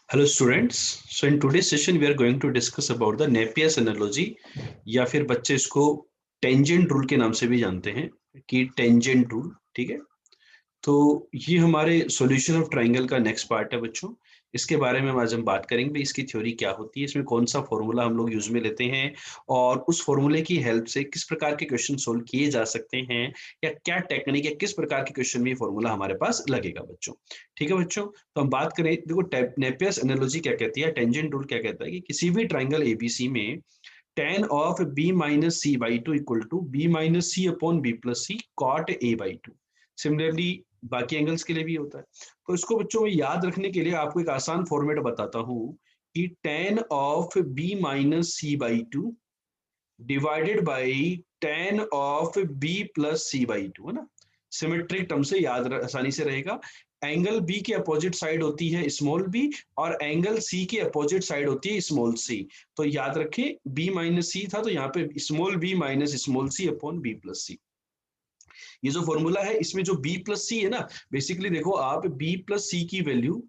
Hello students. So in today's session we are going to discuss about the Napier's analogy या फिर बच्चे इसको tangent rule के नाम से भी जानते हैं कि टेंजेंट रूल, ठीक है। तो ये हमारे सॉल्यूशन ऑफ ट्रायंगल का नेक्स्ट पार्ट है बच्चों। इसके बारे में आज हम बात करेंगे, इसकी थ्योरी क्या होती है, इसमें कौन सा फॉर्मूला हम लोग यूज में लेते हैं और उस फॉर्मूले की हेल्प से किस प्रकार के क्वेश्चन सोल्व किए जा सकते हैं या क्या टेक्निक या किस प्रकार के क्वेश्चन में फॉर्मूला हमारे पास लगेगा बच्चों। ठीक है बच्चों, तो हम बात करें, देखो नेपियर्स एनालॉजी क्या कहती है, टेंजेंट रूल क्या कहता है कि किसी भी ट्राइंगल एबीसी में tan of b minus c by 2 equal to b minus c upon b plus c cot a by 2। Similarly बाकी एंगल्स के लिए भी होता है। तो इसको बच्चों में याद रखने के लिए आपको एक आसान फॉर्मेट बताता हूं कि tan of b minus c by 2 divided by tan of b plus c by 2, है ना। सिमेट्रिक टर्म से याद आसानी से रहेगा। एंगल बी के अपोजिट साइड होती है स्मॉल बी और एंगल सी के अपोजिट साइड होती है स्मॉल सी। तो याद रखें बी माइनस सी था तो यहाँ पे small B minus small C upon B plus सी। ये जो फॉर्मूला है इसमें जो बी प्लस सी है ना, बेसिकली देखो आप बी प्लस सी की वैल्यू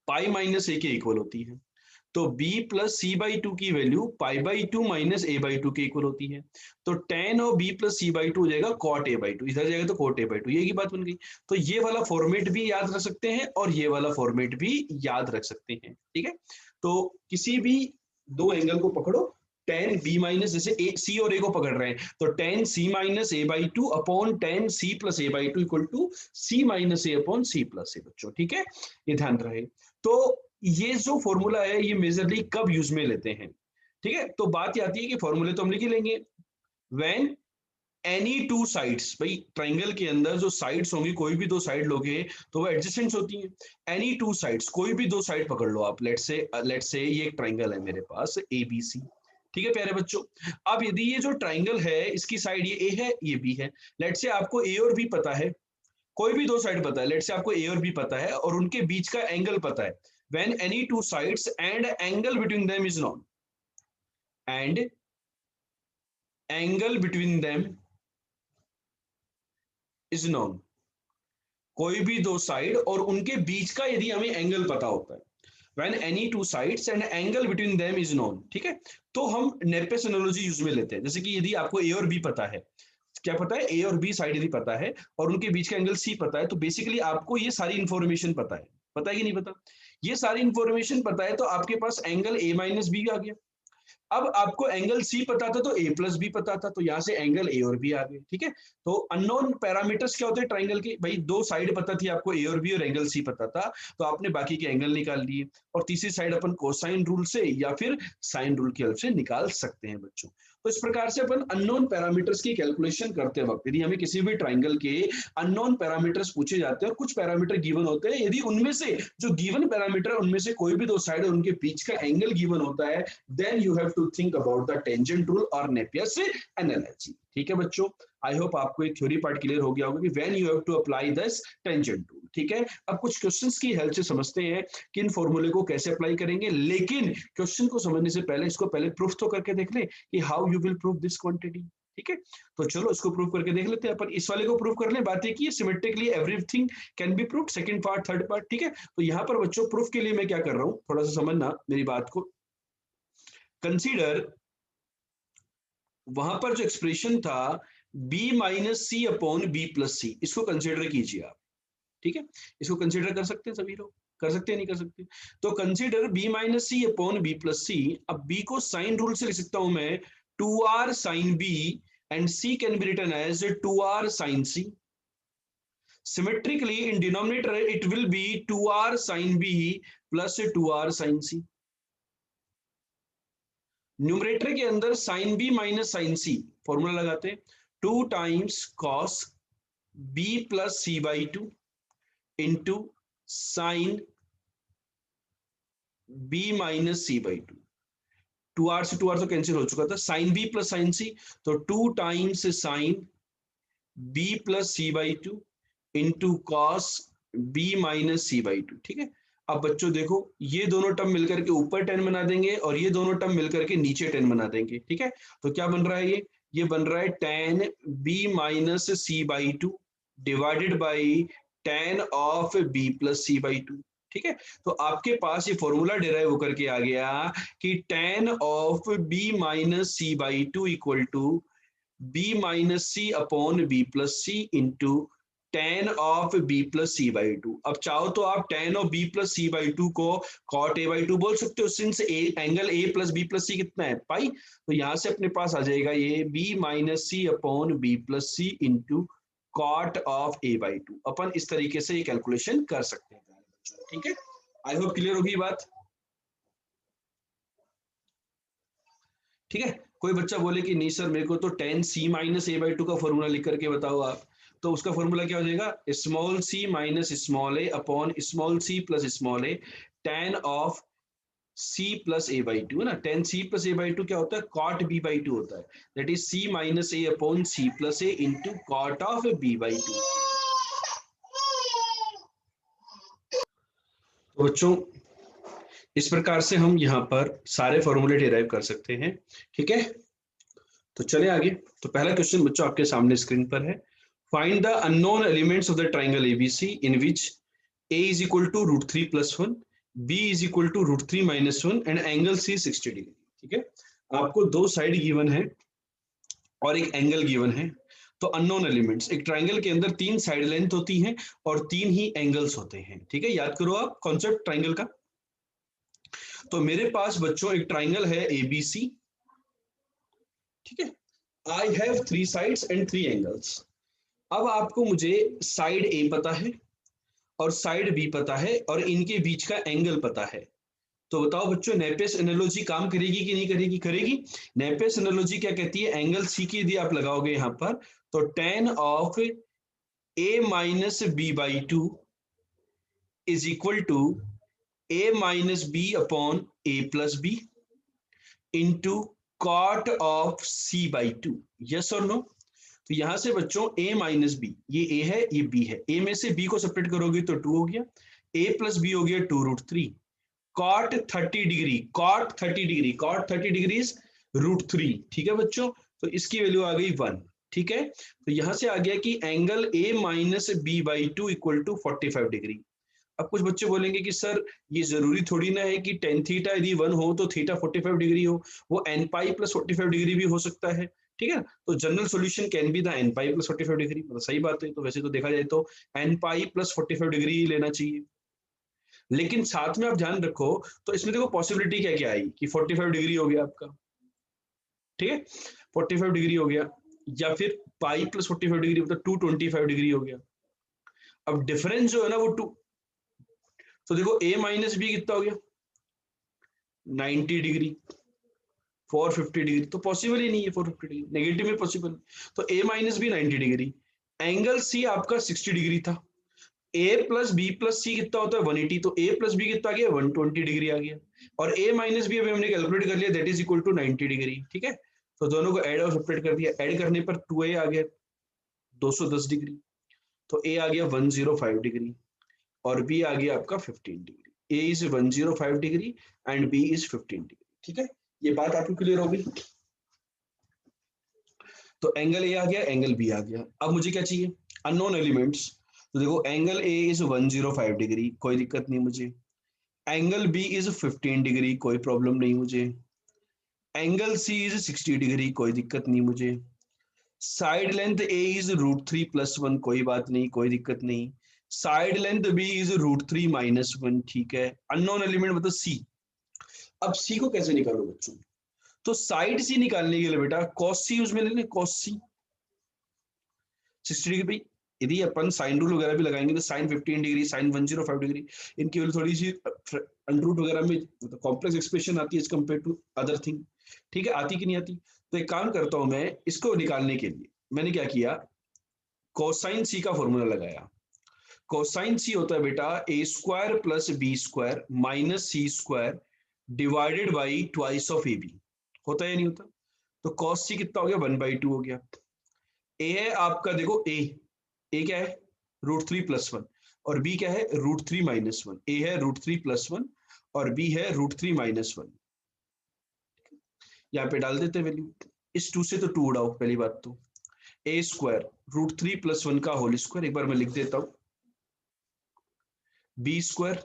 पाई माइनस ए के इक्वल होती है। तो b plus C by two की value pi by two minus a by two के इक्वल होती है। तो tan और b plus C by two हो जाएगा कॉट ए बाई टू, इधर जाएगा तो कॉट ए बाई टू, ये की बात बन गई। तो ये वाला फॉर्मेट भी याद रख सकते हैं और ये वाला फॉर्मेट भी याद रख सकते हैं, ठीक है। तो किसी भी दो एंगल को पकड़ो, tan b माइनस, जैसे ए सी और ए को पकड़ रहे हैं तो tan c minus a by two upon tan c plus a by two equal to c minus a upon c plus a बच्चों, ठीक है, ये ध्यान रहे। तो ये जो फॉर्मूला है ये मेजरली कब यूज में लेते हैं, ठीक है। तो बात आती है कि फॉर्मूले तो हम लिख ही लेंगे। व्हेन एनी टू साइड्स, भाई ट्राइंगल के अंदर जो साइड्स होंगी, कोई भी दो साइड लोगे तो वो एडजेसेंट्स होती हैं। एनी टू साइड्स, कोई भी दो साइड पकड़ लो आप, लेट्स से ये एक ट्राइंगल है मेरे पास ए बी सी, ठीक है प्यारे बच्चों। अब यदि ये जो ट्राइंगल है इसकी साइड ये ए है ये बी है, लेट्स से आपको ए और बी पता है, कोई भी दो साइड पता है, लेट्स से आपको ए और बी पता है और उनके बीच का एंगल पता है। when any two sides and angle between them is known and angle between them is known, कोई भी दो साइड और उनके बीच का यदि हमें एंगल पता होता है, when any two sides and angle between them is known, ठीक है, तो हम नेपियर्स एनालॉजी यूज में लेते हैं। जैसे कि यदि आपको ए और बी पता है, क्या पता है, ए और बी साइड यदि पता है और उनके बीच का एंगल सी पता है, तो बेसिकली आपको ये सारी इंफॉर्मेशन पता है, पता है कि नहीं पता, ये सारी इंफॉर्मेशन पता है तो आपके पास एंगल ए माइनस बी आ गया। अब आपको एंगल सी पता था तो ए प्लस बी पता था, तो यहाँ से एंगल ए और बी आ गए, ठीक है। तो अननोन पैरामीटर्स क्या होते हैं ट्राइंगल के, भाई दो साइड पता थी आपको ए और बी और एंगल सी पता था तो आपने बाकी के एंगल निकाल लिए और तीसरी साइड अपन कोसाइन रूल से या फिर साइन रूल की हेल्प से निकाल सकते हैं बच्चों। तो इस प्रकार से अपन अननोन पैरामीटर्स की कैलकुलेशन करते वक्त यदि हमें किसी भी ट्राइंगल के अननोन पैरामीटर्स पूछे जाते हैं और कुछ पैरामीटर गिवन होते हैं, यदि उनमें से जो गिवन पैरामीटर उनमें से कोई भी दो साइड और उनके बीच का एंगल गिवन होता है, then you have to think about the tangent rule और Napier's analogy, ठीक है बच्चों। आई होप आपको एक थ्योरी पार्ट क्लियर हो गया होगा कि when you have to apply this tangent rule, ठीक है। अब कुछ क्वेश्चंस की हेल्प से समझते हैं कि इन फॉर्मूले को कैसे अप्लाई करेंगे, लेकिन क्वेश्चन को समझने से पहले इसको पहले प्रूफ तो करके देख ले कि how you will prove this quantity, ठीक है। तो चलो इसको प्रूव करके देख लेते हैं अपन, इस वाले को प्रूव कर लें। बात है कि symmetrically everything can be proved, second part third part, ठीक है। तो यहाँ पर बच्चों प्रूफ के लिए मैं क्या कर रहा हूँ, थोड़ा सा समझना मेरी बात को। कंसीडर वहां पर जो एक्सप्रेशन था b minus c upon B plus सी, इसको कंसीडर कीजिए आप, ठीक है। इसको कंसीडर कर सकते हैं सभी लोग, कर सकते हैं नहीं कर सकते। तो consider b minus c upon B plus सी। अब b को साइन रूल से लिख सकता हूं मैं 2r sine b and c can be written as 2r sine c। Symmetrically in denominator it will be 2r sine b plus 2r sine c। Numerator के अंदर sine B minus sine C formula लगाते हैं, 2 times cos B plus C by two into sine B minus C by two. 2r से 2r तो cancel हो चुका था, sine B plus sine C, तो 2 times sign B plus C by two into cos B minus C by two, ठीक है। अब बच्चों देखो ये दोनों टर्म मिलकर के ऊपर 10 बना देंगे और ये दोनों टर्म मिलकर के नीचे 10 बना देंगे, ठीक है। तो क्या बन रहा है, ये बन रहा है tan b minus C by two divided by tan of b plus C by two. ठीक है। तो आपके पास ये फॉर्मूला डिराइव होकर के आ गया कि tan of b minus C by two equal to b minus c upon b plus c into tan of b plus C by two. अब चाहो तो आप tan of b plus C by two को cot a by two बोल सकते हो, since angle a plus b plus सी कितना है पाई, तो यहां से अपने पास आ जाएगा ये b minus c upon b plus c into cot of a by two. अपन इस तरीके से ये कैलकुलेशन कर सकते हैं। ठीक है, आई होप क्लियर होगी बात। ठीक है, कोई बच्चा बोले कि नहीं सर मेरे को तो tan c minus a by to का फॉर्मूला लिख करके बताओ आप, तो उसका फॉर्मूला क्या हो जाएगा, small c minus small a upon small c plus small a tan of c plus a by to है ना। tan c plus a by to क्या होता है, cot b बाई टू होता है, that is c minus a upon c plus a into cot of b by two. तो बच्चों इस प्रकार से हम यहाँ पर सारे फॉर्मूले डिराइव कर सकते हैं। ठीक है, तो चले आगे। तो पहला क्वेश्चन बच्चों आपके सामने स्क्रीन पर है, find the unknown elements of the triangle ABC in which a is equal to root three plus one, b is equal to root three minus one and angle c 60 degree. ठीक है, आपको दो side given है और एक angle given है। तो unknown elements, एक ट्राइंगल के अंदर तीन साइड लेंथ होती हैं और तीन ही एंगल्स होते हैं। ठीक है, याद करो आप कॉन्सेप्ट ट्राइंगल का। तो मेरे पास बच्चों एक ट्राइंगल है एबीसी। ठीक है, I have three sides and three angles. अब आपको मुझे साइड ए पता है और साइड बी पता है और इनके बीच का एंगल पता है। तो बताओ बच्चों नेपियस एनालॉजी काम करेगी कि नहीं करेगी, करेगी। नेपियस एनालॉजी क्या कहती है, एंगल सी की यदि आप लगाओगे यहां पर, तो tan of a minus B by two is equal to a minus B upon a plus B into cot of c by two. Yes और नो। तो यहां से बच्चों a माइनस बी, ये a है ये b है, a में से b को सेपरेट करोगे तो 2 हो गया, a प्लस बी हो गया 2 root three, cot 30 degree, cot 30 degree, cot 30 degree is root three. ठीक है बच्चों, तो इसकी वैल्यू आ गई 1। ठीक है, तो यहां से आ गया कि angle a minus B by two equal to 45 degree. अब कुछ बच्चे बोलेंगे कि सर ये जरूरी थोड़ी ना है कि टेन थीटा यदि 1 हो तो थीटा 45 डिग्री हो, वो एन पाई प्लस 45 डिग्री भी हो सकता है। ठीक है, तो general solution can be the n pi plus 45 degree, मतलब सही बात है। तो वैसे तो देखा जाए तो एन पाई प्लस 45 डिग्री ही लेना चाहिए, लेकिन साथ में आप ध्यान रखो तो इसमें देखो पॉसिबिलिटी क्या क्या आई कि 45 डिग्री हो गया आपका। ठीक है, 45 डिग्री हो गया, या फिर पाई प्लस 45 डिग्री मतलब 225 डिग्री हो गया। अब डिफरेंस जो है ना वो टू, तो देखो a माइनस बी कितना हो गया 90 डिग्री, 450 डिग्री तो पॉसिबल ही नहीं है, 450 डिग्री नेगेटिव में पॉसिबल। तो a minus B 90 degree, angle c आपका 60 डिग्री था, a प्लस बी प्लस सी कितना होता है 180, तो a प्लस बी कितना आ गया 120 डिग्री आ गया, और a माइनस बी अभी हमने कैलकुलेट कर लिया that is equal to 90 degree. ठीक है, तो दोनों को ऐड और सेपरेट कर दिया, ऐड करने पर 2a आ गया 210 डिग्री, तो a आ गया 105 डिग्री और b आ गया आपका 15 degree. a is 105 degree and b is 15 degree. ठीक है, ये बात आपको क्लियर होगी। तो एंगल a आ गया, एंगल b आ गया। अब मुझे क्या चाहिए, अननोन एलिमेंट्स। तो देखो एंगल a इज 105 डिग्री, कोई दिक्कत नहीं मुझे। एंगल b इज 15 डिग्री, कोई प्रॉब्लम नहीं मुझे। एंगल c इज 60 डिग्री, कोई दिक्कत नहीं मुझे। Side length a is root three plus one, कोई बात नहीं, कोई दिक्कत नहीं। Side length b is root three minus one, ठीक है। अननोन एलिमेंट मतलब c। अब c को कैसे निकालो बच्चों, तो साइड c निकालने के लिए बेटा cos c उसमें ले लें, cos c 60 डिग्री भाई। यदि अपन साइन रूल वगैरह भी लगाएंगे तो साइन 15 डिग्री, साइन 105 डिग्री, इनकी वैल्यू थोड़ी सी अंडरूट वगैरह में मतलब कॉम्प्लेक्स एक्सप्रेशन आती है as compare to other thing. ठीक है, आती कि नहीं आती। तो एक काम करता हूं मैं, इसको निकालने के लिए मैंने क्या किया, कोसाइन सी का फॉर्मूला लगाया। कोसाइन सी होता है बेटा a square plus b square minus C square divided by twice of a b, होता है या नहीं होता। तो कॉस सी कितना हो गया 1/2 हो गया। ए है आपका देखो ए क्या है रूट थ्री प्लस वन, और बी क्या है रूट थ्री माइनस वन। ए है रूट थ्री प्लस वन और बी है रूट थ्री माइनस वन। यहाँ पे डाल देते वैल्यू, इस टू से तो टू उड़ाओ पहली बात तो। A square root three plus one का होल स्क्वायर, एक बार मैं लिख देता हूं, बी स्क्वायर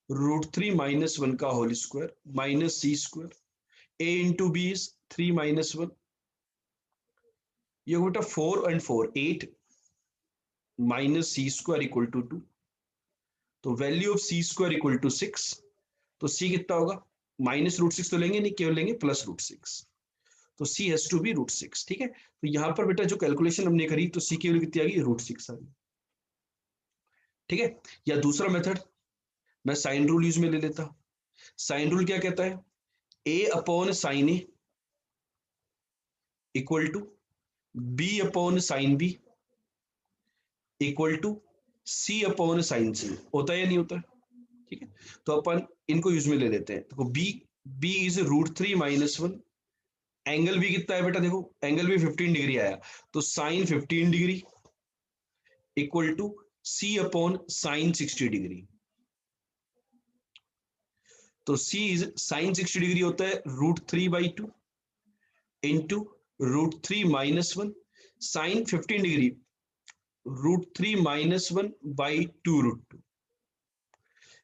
√3 - 1 का whole square minus C square, a into B is 3 - 1, ये बेटा 4 and 4 8 minus C square equal to 2, तो value of C square equal to 6, तो सी कितना होगा, -√6 तो लेंगे नहीं, केवल लेंगे +√6, तो सी हैज टू बी √6। ठीक है, तो यहाँ पर बेटा जो कैलकुलेशन हमने करी तो सी की वैल्यू कितनी आ गई, √6 आ गई। ठीक है, या दूसरा मेथड मैं साइन रूल यूज में ले लेता हूं। साइन रूल क्या कहता है, a/sin a equal to b/sin b equal to c/sin c, होता है या नहीं होता है। ठीक है, तो अपन इनको यूज में ले लेते हैं। देखो b इज √3 - 1, एंगल भी कितना है बेटा, देखो एंगल भी 15 डिग्री आया, तो sine 15 degree equal to c/sin 60 degree, तो c इज साइन 60 डिग्री होता है √3/2 इंटू √3 - 1, साइन 15 डिग्री √3 - 1/2√2,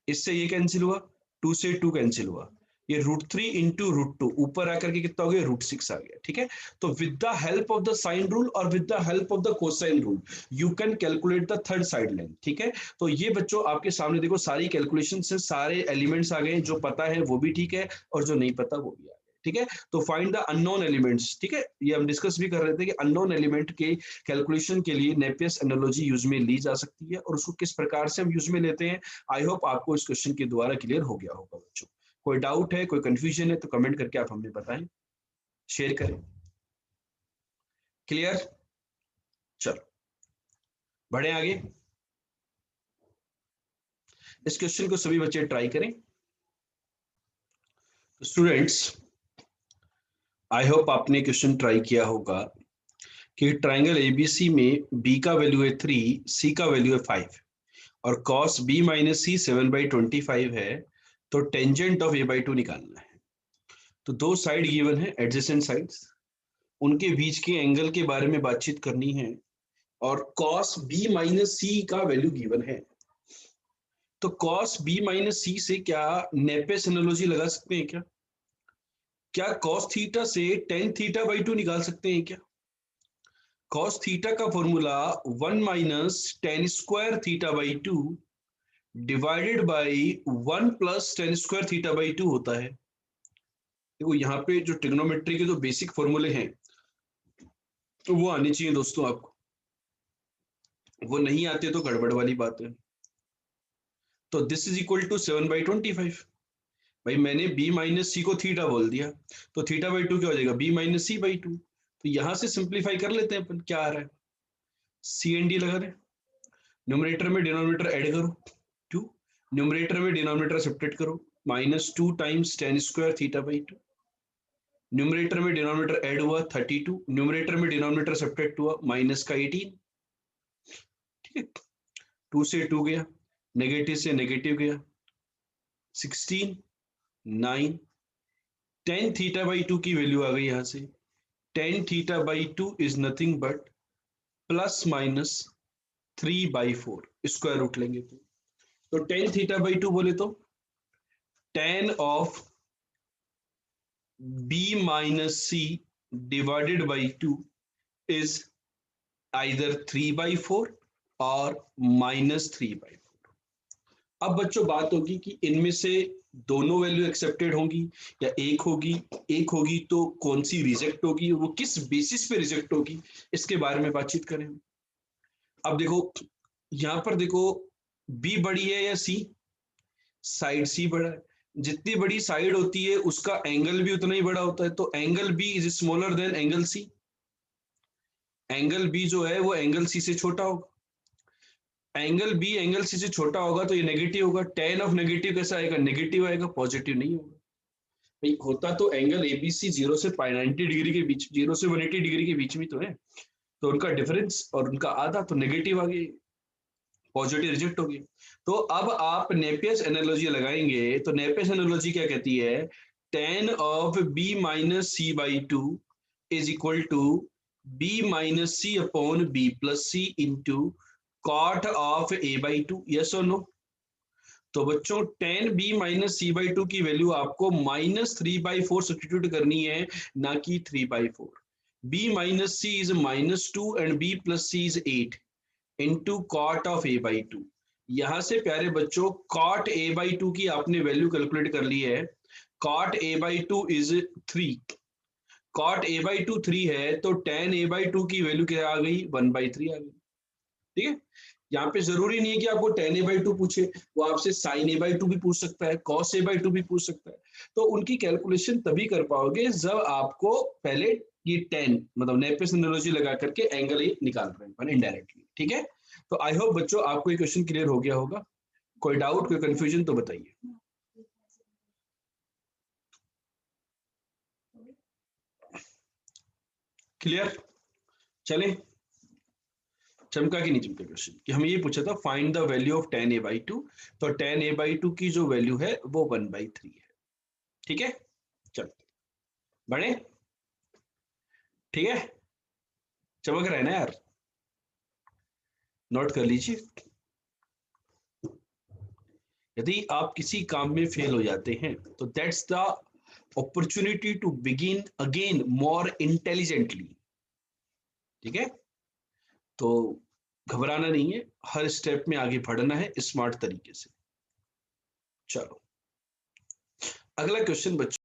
इससे ये कैंसिल हुआ, 2 से 2 कैंसिल हुआ, ये √3 इंटू √2 ऊपर आकर के कितना हो गया, √6 आ गया। ठीक है, तो with the help of the sine rule और with the help of the cosine rule you can calculate the third side length. ठीक है, तो ये बच्चों आपके सामने देखो सारी कैलकुलेशन से सारे एलिमेंट्स आ गए, जो पता है वो भी ठीक है और जो नहीं पता वो भी आ गया। ठीक है, तो फाइंड द अननोन एलिमेंट्स। ठीक है, ये हम डिस्कस भी कर रहे थे कि अननोन एलिमेंट के कैलकुलेशन के लिए नेपियर्स एनालॉजी यूज में ली जा सकती है और उसको किस प्रकार से हम यूज में लेते हैं। आई होप आपको इस क्वेश्चन के द्वारा क्लियर हो गया होगा बच्चों। कोई डाउट है, कोई कंफ्यूजन है तो कमेंट करके आप हमें बताएं, शेयर करें। क्लियर, चलो बढ़े आगे। इस क्वेश्चन को सभी बच्चे ट्राई करें। स्टूडेंट्स, आई होप आपने क्वेश्चन ट्राई किया होगा कि ट्राइंगल एबीसी में बी का वैल्यू है 3, सी का वैल्यू है 5 और cos b - c 7/25 है, तो टेंजेंट ऑफ a/2 निकालना है। तो दो साइड गिवन है, एडजेसेंट साइड्स, उनके बीच के एंगल के बारे में बातचीत करनी है और cos b - c का वैल्यू गिवन है। तो cos b - c से क्या नेपेस एनालॉजी लगा सकते हैं क्या, क्या cos थीटा से tan θ/2 निकाल सकते हैं क्या। cos थीटा का formula 1 - tan² θ/2 divided by 1 + tan² θ/2 होता है। देखो यहाँ पे जो ट्रिग्नोमेट्री के जो बेसिक फॉर्मूले हैं तो वो आने चाहिए दोस्तों आपको, वो नहीं आते तो गड़बड़ वाली बात है। तो दिस इज इक्वल टू 7/25। भाई मैंने b - c को थीटा बोल दिया, तो θ/2 क्या हो जाएगा, b - c/2। तो यहां से सिंप्लीफाई कर लेते हैं अपन, क्या आ रहा है, सी एंड डी लगा रहे, न्यूमरेटर में डिनोमिनेटर ऐड करो 2, न्यूमरेटर में डिनोमिनेटर सब्ट्रैक्ट करो, -2 टाइम्स tan² θ/2, न्यूमरेटर में डिनोमिनेटर ऐड हुआ 32, न्यूमरेटर में डिनोमिनेटर सब्ट्रैक्ट हुआ माइनस का 18। ठीक है, 2 से 2 गया, नेगेटिव से नेगेटिव गया, 16 9, tan θ/2 की वैल्यू आ गई यहां से, tan θ/2 is nothing but ±3/4, square root लेंगे तो tan θ/2 बोले तो tan of b - c divided by 2 is either 3/4 और -3/4। अब बच्चों बात होगी कि इनमें से दोनों वैल्यू एक्सेप्टेड होंगी या एक होगी, एक होगी तो कौन सी रिजेक्ट होगी, वो किस बेसिस पे रिजेक्ट होगी, इसके बारे में बातचीत करें। अब देखो यहां पर देखो, बी बड़ी है या सी, साइड सी बड़ा है, जितनी बड़ी साइड होती है उसका एंगल भी उतना ही बड़ा होता है, तो angle B is smaller than angle C, angle B जो है वो एंगल सी से छोटा होगा, एंगल बी एंगल सी से छोटा होगा तो ये नेगेटिव होगा, tan ऑफ नेगेटिव कैसा आएगा, नेगेटिव आएगा, पॉजिटिव नहीं होगा। भाई होता तो एंगल एबीसी 0 से 90 डिग्री के बीच, 0 से 180 डिग्री के बीच में तो है, तो उनका डिफरेंस और उनका आधा, तो नेगेटिव आ गई, पॉजिटिव रिजेक्ट हो गई। तो अब आप नेपियर्स एनालॉजी लगाएंगे, तो नेपियर्स एनालॉजी क्या कहती है, tan of b - c/2 is equal to b - c/b + c into cot of a/2, yes और नो। तो बच्चों tan b minus C by two की वैल्यू आपको -3/4 सब्सटीट्यूट करनी है, ना कि 3/4। b minus C is -2 and b plus C is 8 into cot of a by two. यहां से प्यारे बच्चों कॉट a बाई टू की आपने वैल्यू कैलकुलेट कर ली है। Cot a by two is 3, cot a by two 3 है, तो tan a बाई टू की वैल्यू क्या आ गई, 1/3 आ गई। ठीक है, यहाँ पे जरूरी नहीं है कि आपको tan a बाई टू पूछे, वो आपसे sin a बाई टू भी पूछ सकता है, cos a बाई टू भी पूछ सकता है। तो उनकी कैलकुलेशन तभी कर पाओगे जब आपको पहले ये tan मतलब नेपियर्स एनालॉजी लगा करके एंगल निकाल रहे हैं इनडायरेक्टली। ठीक है, तो आई होप बच्चों आपको ये क्वेश्चन क्लियर हो गया होगा। कोई डाउट, कोई कंफ्यूजन तो बताइए। क्लियर, चलें। चमका कि नहीं चमका क्वेश्चन, कि हमें ये पूछा था find the value of tan a by to, तो tan a बाई टू की जो वैल्यू है वो 1/3 है। ठीक है, चलते बढ़े। ठीक है, चमक रहा है ना यार, नोट कर लीजिए। यदि आप किसी काम में फेल हो जाते हैं तो that's the opportunity to begin again more intelligently. ठीक है, तो घबराना नहीं है, हर स्टेप में आगे बढ़ना है स्मार्ट तरीके से। चलो अगला क्वेश्चन बच्चों